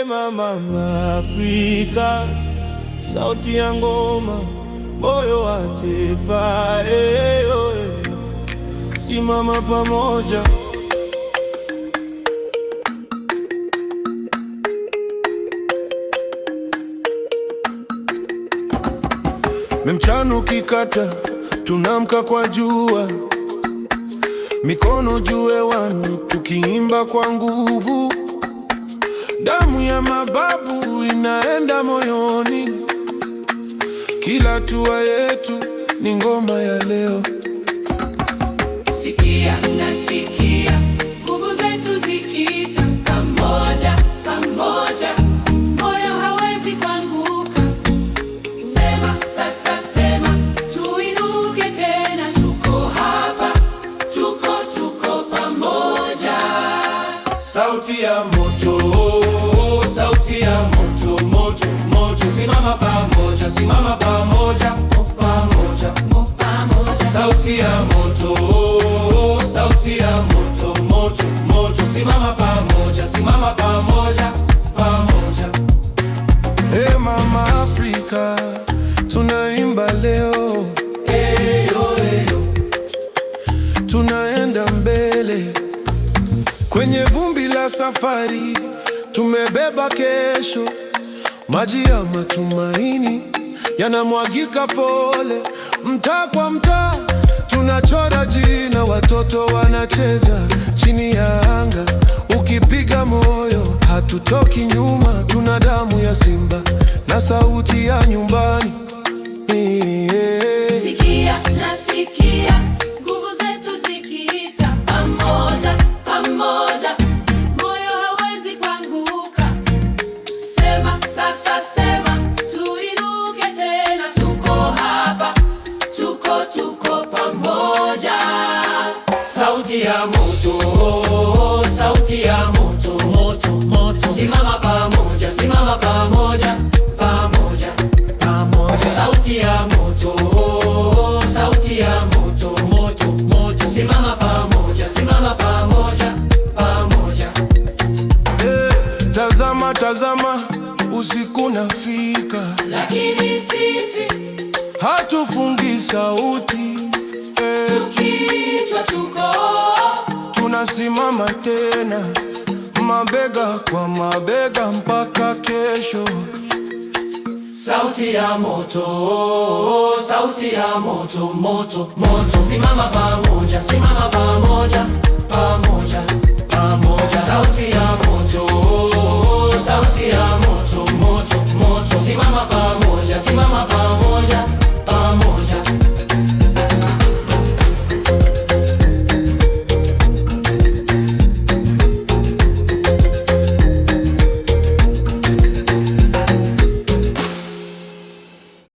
Mama Afrika, sauti ya ngoma, moyo wa taifa, simama pamoja. Mchana ukikata, tunamka kwa jua, mikono juu hewani, tukiimba kwa nguvu. Damu ya mababu inaenda moyoni, kila hatua yetu ni ngoma ya leo. Sikia, nasikia nguvu zetu zikiita pamoja, pamoja, moyo hawezi kuanguka. Sema sasa, sema tuinuke tena, tuko hapa, tuko pamoja. Sauti ya moto, sauti ya moto, moto, moto, simama pamoja, simama pamoja, pamoja, pamoja. Sauti ya moto, sauti ya moto, moto, moto, simama pamoja, simama pamoja, pamoja. Hey Mama Afrika, tunaimba leo, eyo, eyo. Tunaenda mbele kwenye vumbi la safari, tumebeba kesho. Maji ya matumaini yanamwagika pole, mtaa kwa mtaa tunachora jina, watoto wanacheza chini ya anga. Ukipiga moyo, hatutoki nyuma, tuna damu ya simba na sauti ya nyumbani. Sikia, nasikia nguvu zetu zikiita pamoja, pamoja, moyo hawezi kuanguka. Sema sasa, sema tuinuke tena, tuko hapa, tuko pamoja. Sauti ya moto, sauti ya moto, moto, moto, simama pamoja, simama pamoja, pamoja, pamoja. Sauti ya moto, sauti ya moto, moto, moto, simama pamoja, simama pamoja, pamoja. Tazama, tazama, usiku nafika, lakini sisi hatufungi sauti. Tukiitwa tunasimama tena, mabega kwa mabega mpaka kesho. Sauti ya moto, sauti ya moto, moto, moto, simama pamoja, simama pamoja, pamoja, pamoja. Sauti ya moto.